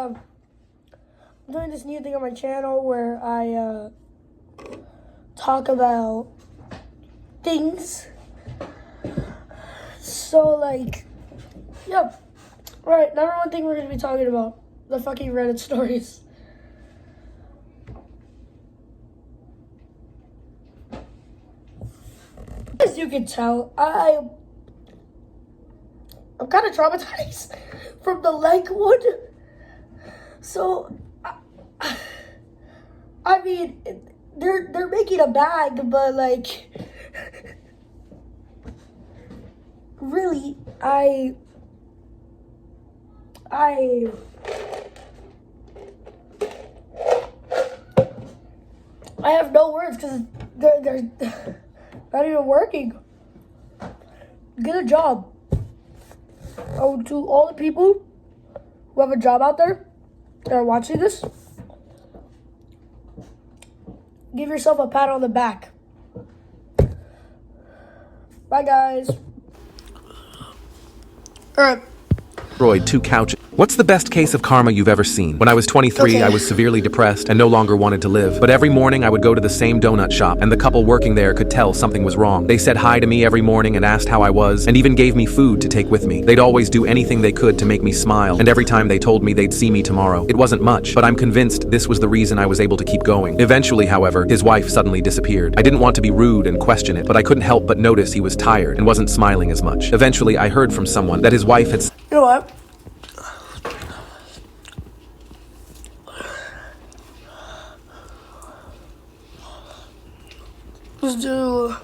I'm doing this new thing on my channel where I talk about things. So like, yep. Right, number one thing we're gonna be talking about, the fucking Reddit stories. As you can tell, I'm kind of traumatized from the leg one. So, I mean, they're making a bag, but like, really, I have no words because they're not even working. Get a job. Oh, to all the people who have a job out there that are watching this, give yourself a pat on the back. Bye, guys. All right. Destroyed 2 couches. What's the best case of karma you've ever seen? When I was 23, I was severely depressed and no longer wanted to live. But every morning I would go to the same donut shop, and the couple working there could tell something was wrong. They said hi to me every morning and asked how I was, and even gave me food to take with me. They'd always do anything they could to make me smile, and every time they told me they'd see me tomorrow. It wasn't much, but I'm convinced this was the reason I was able to keep going. Eventually, however, his wife suddenly disappeared. I didn't want to be rude and question it, but I couldn't help but notice he was tired and wasn't smiling as much. Eventually, I heard from someone that his wife had... You know what? Let's do...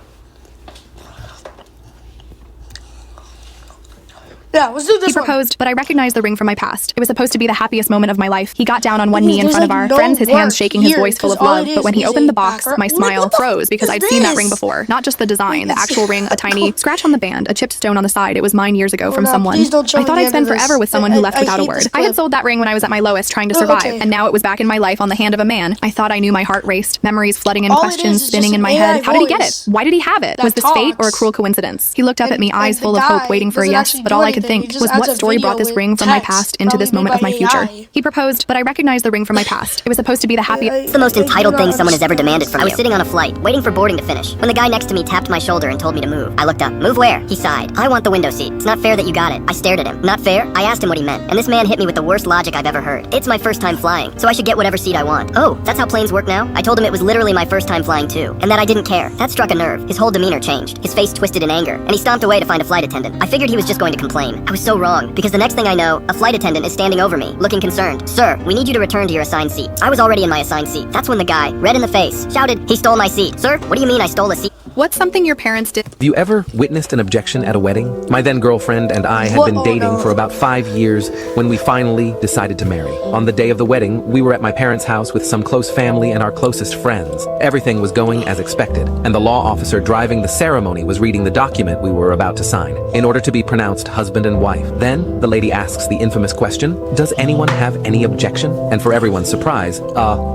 Yeah, let's do this He proposed, but I recognized the ring from my past. It was supposed to be the happiest moment of my life. He got down on one knee in front of our friends, his hands shaking, his voice full of love. But when he opened the box, my smile froze because I'd seen that ring before. Not just the design, the actual ring, a tiny scratch on the band, a chipped stone on the side. It was mine years ago from someone. I thought I'd spend forever with someone who left without a word. I had sold that ring when I was at my lowest, trying to survive, and now it was back in my life on the hand of a man. I thought I knew. My heart raced, memories flooding in, questions spinning in my head. How did he get it? Why did he have it? Was this fate or a cruel coincidence? He looked up at me, eyes full of hope, waiting for a yes, but all I could think was what story brought this ring from my past into this moment of my future. He proposed, but I recognized the ring from my past. It was supposed to be the happiest... It's the most entitled thing someone has ever demanded from you. I was sitting on a flight, waiting for boarding to finish, when the guy next to me tapped my shoulder and told me to move. I looked up. Move where? He sighed. I want the window seat. It's not fair that you got it. I stared at him. Not fair? I asked him what he meant, and this man hit me with the worst logic I've ever heard. It's my first time flying, so I should get whatever seat I want. Oh, that's how planes work now? I told him it was literally my first time flying too, and that I didn't care. That struck a nerve. His whole demeanor changed. His face twisted in anger, and he stomped away to find a flight attendant. I figured he was just going to complain. I was so wrong, because the next thing I know, a flight attendant is standing over me, looking concerned. Sir, we need you to return to your assigned seat. I was already in my assigned seat. That's when the guy, red in the face, shouted, he stole my seat. Sir, what do you mean I stole a seat? What's something your parents did? Have you ever witnessed an objection at a wedding? My then girlfriend and I had been dating for about 5 years when we finally decided to marry. On the day of the wedding, we were at my parents' house with some close family and our closest friends. Everything was going as expected, and the law officer driving the ceremony was reading the document we were about to sign in order to be pronounced husband and wife. Then the lady asks the infamous question, does anyone have any objection? And for everyone's surprise,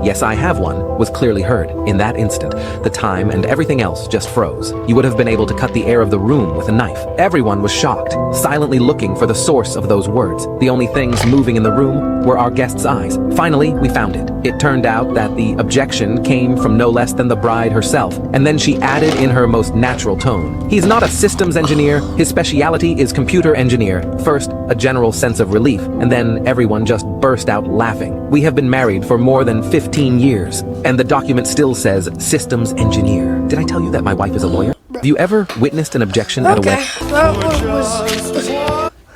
yes I have one, was clearly heard. In that instant, the time and everything else just froze. You would have been able to cut the air of the room with a knife. Everyone was shocked, silently looking for the source of those words. The only things moving in the room were our guest's eyes. Finally, we found it. It turned out that the objection came from no less than the bride herself, and then she added in her most natural tone, he's not a systems engineer, his speciality is computer engineer. First, a general sense of relief, and then everyone just burst out laughing. We have been married for more than 15 years, and the document still says systems engineer. Did I tell you that my wife is a lawyer? Have you ever witnessed an objection at a wedding?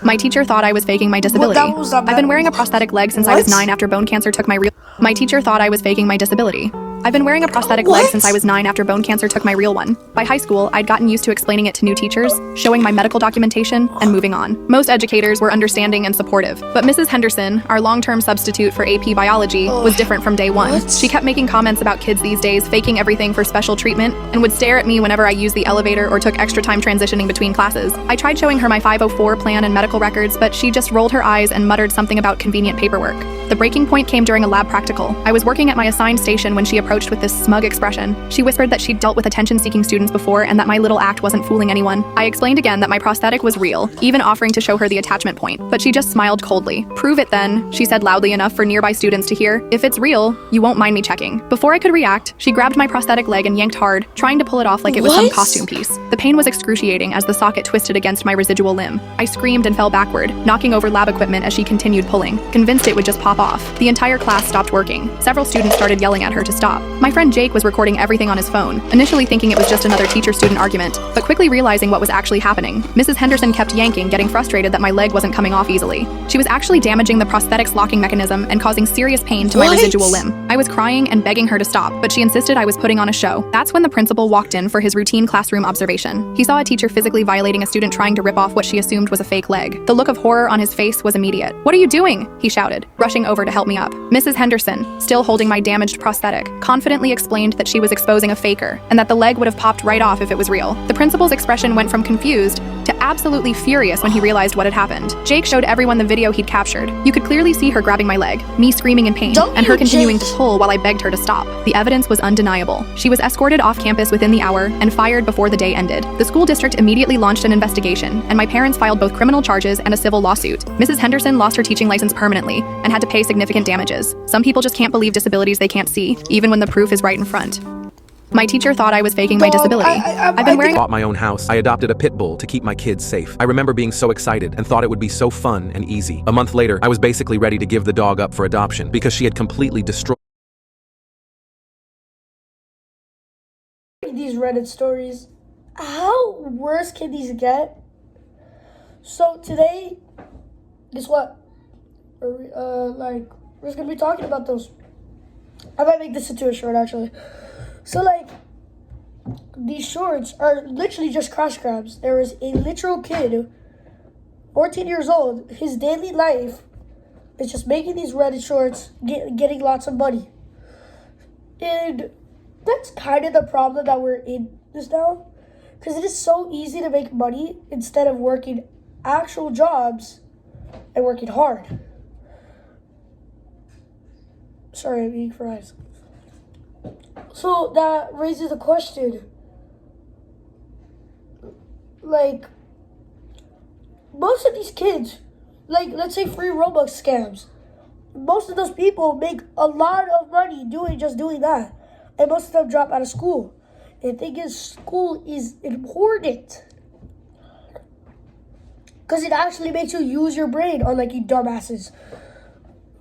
My teacher thought I was faking my disability. I've been wearing a prosthetic leg since I was 9 after bone cancer took my real... My teacher thought I was faking my disability. I've been wearing a prosthetic leg since I was 9 after bone cancer took my real one. By high school, I'd gotten used to explaining it to new teachers, showing my medical documentation, and moving on. Most educators were understanding and supportive, but Mrs. Henderson, our long-term substitute for AP Biology, was different from day one. She kept making comments about kids these days faking everything for special treatment, and would stare at me whenever I used the elevator or took extra time transitioning between classes. I tried showing her my 504 plan and medical records, but she just rolled her eyes and muttered something about convenient paperwork. The breaking point came during a lab practical. I was working at my assigned station when she approached with this smug expression. She whispered that she'd dealt with attention-seeking students before and that my little act wasn't fooling anyone. I explained again that my prosthetic was real, even offering to show her the attachment point, but she just smiled coldly. "Prove it then," she said loudly enough for nearby students to hear. "If it's real, you won't mind me checking." Before I could react, she grabbed my prosthetic leg and yanked hard, trying to pull it off like it was some costume piece. The pain was excruciating as the socket twisted against my residual limb. I screamed and fell backward, knocking over lab equipment as she continued pulling, convinced it would just pop off. The entire class stopped working. Several students started yelling at her to stop. My friend Jake was recording everything on his phone, initially thinking it was just another teacher-student argument, but quickly realizing what was actually happening. Mrs. Henderson kept yanking, getting frustrated that my leg wasn't coming off easily. She was actually damaging the prosthetic's locking mechanism and causing serious pain to my residual limb. I was crying and begging her to stop, but she insisted I was putting on a show. That's when the principal walked in for his routine classroom observation. He saw a teacher physically violating a student trying to rip off what she assumed was a fake leg. The look of horror on his face was immediate. "What are you doing?" he shouted, rushing over to help me up. Mrs. Henderson, still holding my damaged prosthetic, confidently explained that she was exposing a faker and that the leg would have popped right off if it was real. The principal's expression went from confused to absolutely furious when he realized what had happened. Jake showed everyone the video he'd captured. You could clearly see her grabbing my leg, me screaming in pain, and her continuing to pull while I begged her to stop. The evidence was undeniable. She was escorted off campus within the hour and fired before the day ended. The school district immediately launched an investigation, and my parents filed both criminal charges and a civil lawsuit. Mrs. Henderson lost her teaching license permanently and had to pay significant damages. Some people just can't believe disabilities they can't see, even when the proof is right in front. My teacher thought I was faking my disability. I've been wearing Bought my own house. I adopted a pit bull to keep my kids safe. I remember being so excited and thought it would be so fun and easy. A month later, I was basically ready to give the dog up for adoption because she had completely destroyed These Reddit stories. How worse can these get? So today, guess what? We're just gonna be talking about those. I might make this into a short actually. So these shorts are literally just crash grabs. There is a literal kid, 14 years old. His daily life is just making these Reddit shorts, getting lots of money. And that's kind of the problem that we're in this now. Because it is so easy to make money instead of working actual jobs and working hard. Sorry, I'm eating fries. So that raises a question. Most of these kids, let's say free Robux scams, most of those people make a lot of money doing that. And most of them drop out of school. And the thing is, school is important. Because it actually makes you use your brain, unlike you dumbasses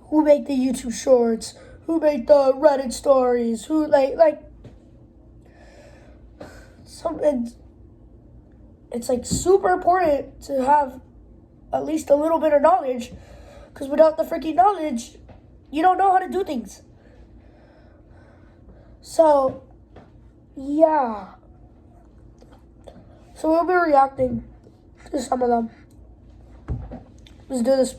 who make the YouTube shorts, who make the Reddit stories, who it's super important to have at least a little bit of knowledge, because without the freaking knowledge, you don't know how to do things. So, yeah. So we'll be reacting to some of them. Let's do this.